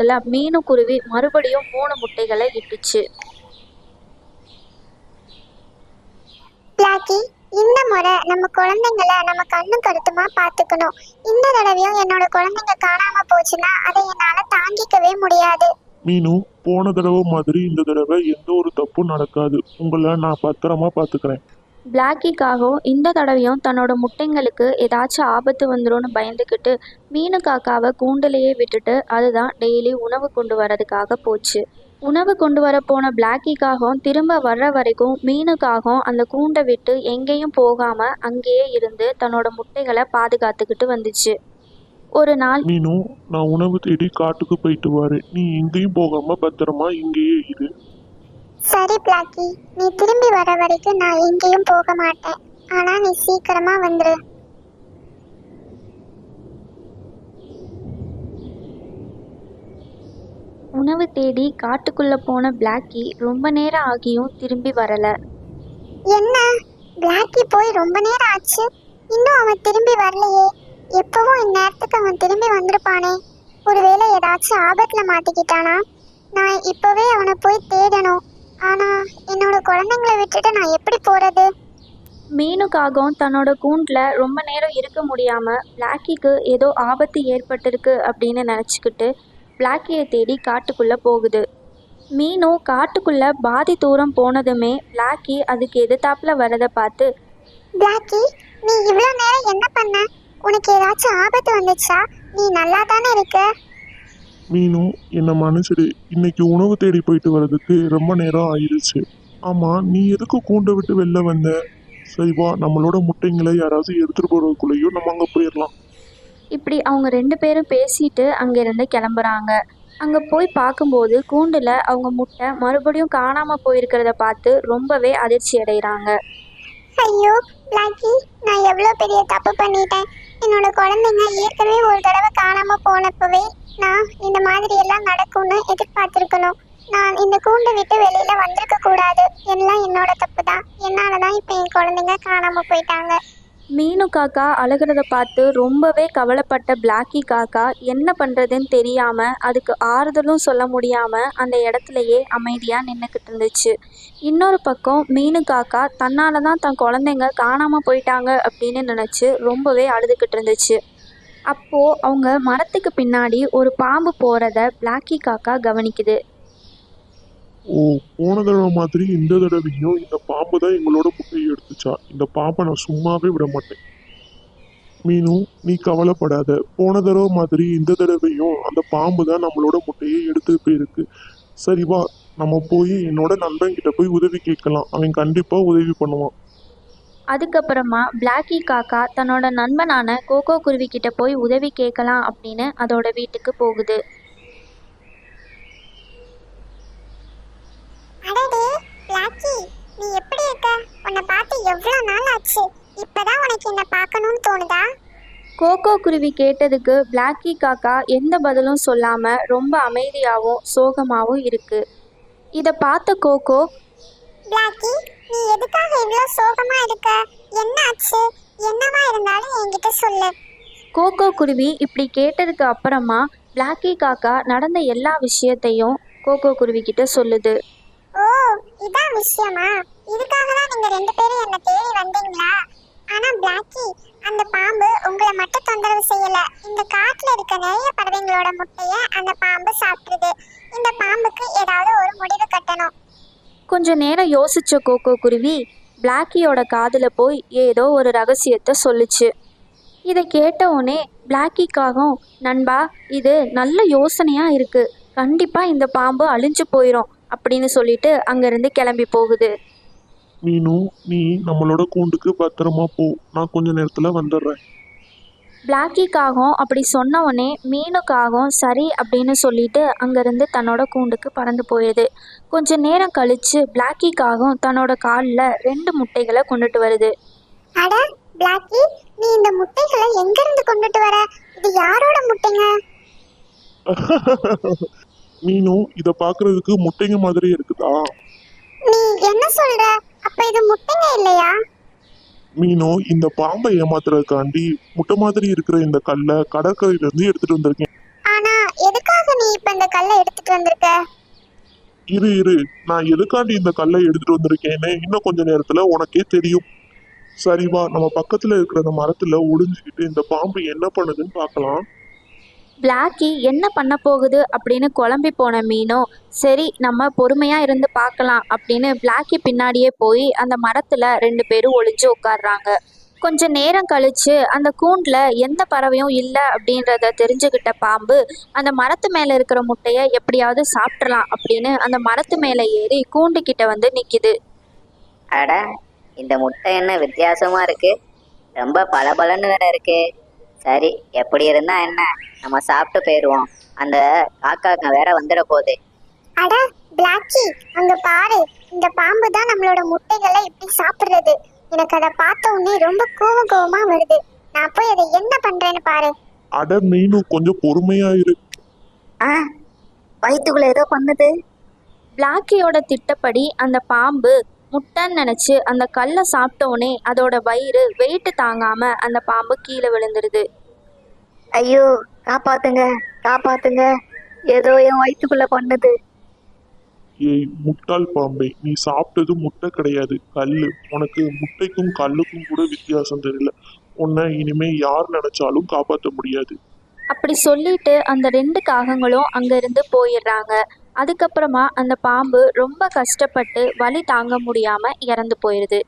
நேரத்துல மீனுக்குருவி மறுபடியும் 3 முட்டைகளை இட்டுச்சு. பிளாக்கி, இந்த முறை நம்ம குழந்தைங்கள நம்ம கண்ணும் கருத்துமா பாத்துக்கணும். இந்த தடவையும் என்னோட குழந்தைங்க காணாம போச்சுன்னா அதை என்னால தாங்கிக்கவே முடியாது. மீனு, போன தடவை மாதிரி இந்த தடவை எந்த ஒரு தப்பும் நடக்காது. உங்களை நான் பத்திரமா பாத்துக்கிறேன். பிளாக்கிக்காகவும் இந்த தடவையும் தன்னோட முட்டைங்களுக்கு ஏதாச்சும் ஆபத்து வந்துரும்னு பயந்துக்கிட்டு மீனு காக்காவை கூண்டிலேயே விட்டுட்டு அதுதான் டெய்லி உணவு கொண்டு வரதுக்காக போச்சு. உணவு கொண்டு வர போன பிளாக்கிக்காகவும் திரும்ப வர்ற வரைக்கும் மீனுக்காகவும் அந்த கூண்டை விட்டு எங்கேயும் போகாம அங்கேயே இருந்து தன்னோட முட்டைகளை பாதுகாத்துக்கிட்டு வந்துச்சு. ஒரு நாள் மீனு, நான் உணவு தேடி காட்டுக்கு போயிட்டு வரேன். நீ எங்கேயும் போகாம பத்திரமா இங்கேயே இரு. சரி பிளாக்கி, நீ திரும்பி வர வரைக்கும் நான் எங்கேயும் போக மாட்டேன். ஆனா நீ சீக்கிரமா வந்துரு. உணவு தேடி காட்டுக்குள்ள போன பிளாக்கி ரொம்ப நேரம் ஆகியும் திரும்பி வரல. என்ன, பிளாக்கி போய் ரொம்ப நேரம் ஆச்சு, இன்னும் அவன் திரும்பி வரலையே. எப்பவும் இந்நேரத்துக்கு அவன் திரும்பி வந்திருப்பானே. ஒருவேளை ஏதாச்சும் ஆபத்துல மாட்டிக்கிட்டானா? நான் இப்பவே அவனை போய் தேடணும். ஆனா என்னோட குழந்தைங்களை விட்டுட்டு நான் எப்படி போறது? மீனுக்காகவும் தன்னோட கூண்டில் ரொம்ப நேரம் இருக்க முடியாம பிளாக்கிக்கு ஏதோ ஆபத்து ஏற்பட்டிருக்கு அப்படின்னு நினச்சிக்கிட்டு பிளாக்கியை தேடி காட்டுக்குள்ள போகுது. மீனும் காட்டுக்குள்ள பாதி தூரம் போனதுமே பிளாக்கி அதுக்கு எதிர்த்தாப்புல வரதை பார்த்து, பிளாக்கி, நீ இவ்வளவு நேரம் என்ன பண்ண? உனக்கு ஏதாச்சும் ஆபத்து வந்துச்சா? நீ நல்லா தானே இருக்க? மீனு, என்னை மன்னிச்சிடு. இன்னைக்கு உணவு தேடி போயிட்டு வர்றதுக்கு ரொம்ப நேரம் ஆயிடுச்சு. ஆமா, நீ எதுக்கு கூண்டை விட்டு வெளில வந்த? சரி வா, நம்மளோட முட்டைங்களை யாராவது எடுத்துட்டு போறதுக்குள்ளேயும் நம்ம அங்க போயிடலாம். இப்படி அவங்க 2 பேரும் பேசிட்டு அங்கிருந்து கிளம்புறாங்க. அங்கே போய் பார்க்கும்போது கூண்டில் அவங்க முட்டை மறுபடியும் காணாமல் போயிருக்கிறத பார்த்து ரொம்பவே அதிர்ச்சி அடைகிறாங்க. ஐயோ பிளாக்கி, நான் எவ்வளவு பெரிய தப்பு பண்ணிட்டேன். என்னோட குழந்தைங்க ஏற்கனவே ஒரு தடவை காணாம போனப்பவே நான் இந்த மாதிரி எல்லாம் நடக்கும்னு எதிர்பார்த்திருக்கணும். நான் இந்த கூண்டை விட்டு வெளியில வந்திருக்க கூடாது. எல்லாம் என்னோட தப்பு தான். என்னாலதான் இப்ப என் குழந்தைங்க காணாம போயிட்டாங்க. மீனு காக்கா அழுகிறத பார்த்து ரொம்பவே கவலைப்பட்ட பிளாக்கி காக்கா என்ன பண்ணுறதுன்னு தெரியாமல் அதுக்கு ஆறுதலும் சொல்ல முடியாமல் அந்த இடத்துலையே அமைதியாக நின்றுக்கிட்டு இருந்துச்சு. இன்னொரு பக்கம் மீனு காக்கா தன்னால தான் தன் குழந்தைங்க காணாமல் போயிட்டாங்க அப்படின்னு நினச்சி ரொம்பவே அழுதுகிட்டு இருந்துச்சு. அப்போது அவங்க மரத்துக்கு பின்னாடி ஒரு பாம்பு போகிறத பிளாக்கி காக்கா கவனிக்குது. ஓ, போன தடவை மாதிரி இந்த தடவையும் இந்த பாம்பு தான் எங்களோட முட்டையை எடுத்துச்சா? இந்த பாம்பை நான் சும்மாவே விட மாட்டேன். மீனு, நீ கவலைப்படாத. போன தடவை மாதிரி இந்த தடவையும் அந்த பாம்பு தான் நம்மளோட முட்டையை எடுத்து போயிருக்கு. சரி வா, நம்ம போய் என்னோட நண்பன் கிட்ட போய் உதவி கேட்கலாம். அவன் கண்டிப்பா உதவி பண்ணுவான். அதுக்கப்புறமா பிளாக்கி காக்கா தன்னோட நண்பனான கோகோ குருவி கிட்ட போய் உதவி கேட்கலாம் அப்படின்னு அதோட வீட்டுக்கு போகுது. அடடே பிளாக்கி, நீ எப்படி இருக்க? உன்னை பார்த்து எவ்வளவு நாள் ஆச்சு. இப்பதான் உனக்கு என்ன பார்க்கணும்னு தோணுதா? கோகோ குருவி கேட்டதுக்கு பிளாக்கி காக்கா எந்த பதிலும் சொல்லாம ரொம்ப அமைதியாகவும் சோகமாகவும் இருக்கு. இதை பார்த்த கோகோ, பிளாக்கி, நீ எதுக்காக இவ்வளவு சோகமா இருக்க? என்ன ஆச்சு? என்னவா இருந்தாலும் என்கிட்ட சொல்லு. கோகோ குருவி இப்படி கேட்டதுக்கு அப்புறமா பிளாக்கி காக்கா நடந்த எல்லா விஷயத்தையும் கோகோ குருவி கிட்ட சொல்லுது. ஓ, இதான் விஷயமா? இதுக்காக தான் நீங்க 2 பேரும் என்ன தேடி வந்தீங்களா? ஆனா பிளாக்கி, அந்த பாம்பு உங்களை மட்டும் தொந்தரவு செய்யல. இந்த காட்டுல இருக்க நிறைய பறவைங்களோட முட்டைய அந்த பாம்பு சாப்பிடுது. இந்த பாம்புக்கு ஏதாவது ஒரு முடிவு கட்டணும். கொஞ்ச நேரம் யோசிச்ச கோகோ குருவி பிளாக்கியோட காதுல போய் ஏதோ ஒரு ரகசியத்தை சொல்லுச்சு. இதை கேட்ட உடனே பிளாக்கிக்காகவும், நண்பா, இது நல்ல யோசனையா இருக்கு, கண்டிப்பா இந்த பாம்பு அழிஞ்சு போயிடும் அப்படின்னு சொல்லிட்டு அங்கிருந்து கிளம்பி போகுது. மீனு, நீ நம்மளோட கூண்டுக்கு பத்திரமா போ. நான் கொஞ்ச நேரத்துல வந்துடுறேன். பிளாக்கிக்காகவும் அப்படி சொன்ன உடனே மீனுக்காகவும் சரி அப்படின்னு சொல்லிட்டு அங்கிருந்து தன்னோட கூண்டுக்கு பறந்து போயிடுது. கொஞ்ச நேரம் கழிச்சு பிளாக்கிக்காகவும் தன்னோட காலில் 2 முட்டைகளை கொண்டுட்டு வருது. அட பிளாக்கி, நீ இந்த முட்டைகளை எங்க இருந்து கொண்டுட்டு வர? இது யாரோட முட்டைங்க? மீனு, இத பாக்குறதுக்கு முட்டைங்க மாதிரி இருக்குதா? நீ என்ன சொல்ற? அப்ப இது முட்டைங்க இல்லையா? மீனு, இந்த பாம்பை ஏமாத்துறதுக்காண்டி முட்டை மாதிரி இருக்கிற இந்த கல்லை கடற்கரையில இருந்து எடுத்துட்டு வந்திருக்கேன். ஆனா எதுக்கு எதுக்காக நீ இப்ப இந்த கல்லை எடுத்துட்டு வந்திருக்க? இரு நான் எதுக்காண்டி இந்த கல்லை எடுத்துட்டு வந்திருக்கேன்னு இன்னும் கொஞ்ச நேரத்துல உனக்கே தெரியும். சரி வா, நம்ம பக்கத்துல இருக்கிற அந்த மரத்துல ஒளிஞ்சுக்கிட்டு இந்த பாம்பு என்ன பண்ணுதுன்னு பார்க்கலாம். பிளாக்கி என்ன பண்ண போகுது அப்படின்னு குழம்பி போன மீனும் சரி நம்ம பொறுமையா இருந்து பார்க்கலாம் அப்படின்னு பிளாக்கி பின்னாடியே போய் அந்த மரத்துல 2 பேரும் ஒளிஞ்சு உட்கார்றாங்க. கொஞ்ச நேரம் கழிச்சு அந்த கூண்டுல எந்த பறவையும் இல்லை அப்படின்றத தெரிஞ்சுக்கிட்ட பாம்பு அந்த மரத்து மேல இருக்கிற முட்டையை எப்படியாவது சாப்பிட்றலாம் அப்படின்னு அந்த மரத்து மேல ஏறி கூண்டு கிட்ட வந்து நிக்குது. அட, இந்த முட்டை என்ன வித்தியாசமா இருக்கு, ரொம்ப பளபளன்னு வேற இருக்கு. சரி, எப்படி இருந்தா என்ன, நம்ம சாப்பிட்டு போயிடுவோம். அந்த காக்காங்க வேற வந்துட போகுது. அட பிளாக்கி, அங்க பாரு, இந்த பாம்பு தான் நம்மளோட முட்டைகளை இப்படி சாப்பிடுறது. எனக்கு அதை பார்த்த உடனே ரொம்ப கோவமா வருது. நான் போய் அதை என்ன பண்றேன்னு பாரு. அட மீனு, கொஞ்சம் பொறுமையா இரு. ஆ, வயிற்றுக்குள்ள ஏதோ பண்ணுது. பிளாக்கியோட திட்டப்படி அந்த பாம்பு முட்டைன்னு நினச்சி அந்த கல்லை சாப்பிட்டோன்னே அதோட வயிறு வெயிட்டு தாங்காம அந்த பாம்பு கீழே விழுந்துருது. ஐயோ, காப்பாத்துங்க காப்பாத்துங்க, ஏதோ என் வயிற்றுக்குள்ள பண்ணுது. ஏய் முட்டாள் பாம்பே, நீ சாப்பிட்டது முட்டை கிடையாது, கல்லு. உனக்கு முட்டைக்கும் கல்லுக்கும் கூட வித்தியாசம் தெரியல. உன்னை இனிமே யார் நினைச்சாலும் காப்பாற்ற முடியாது. அப்படி சொல்லிட்டு அந்த 2 காகங்களும் அங்கேருந்து போயிடுறாங்க. அதுக்கப்புறமா அந்த பாம்பு ரொம்ப கஷ்டப்பட்டு வலி தாங்க முடியாம இறந்து போயிடுது.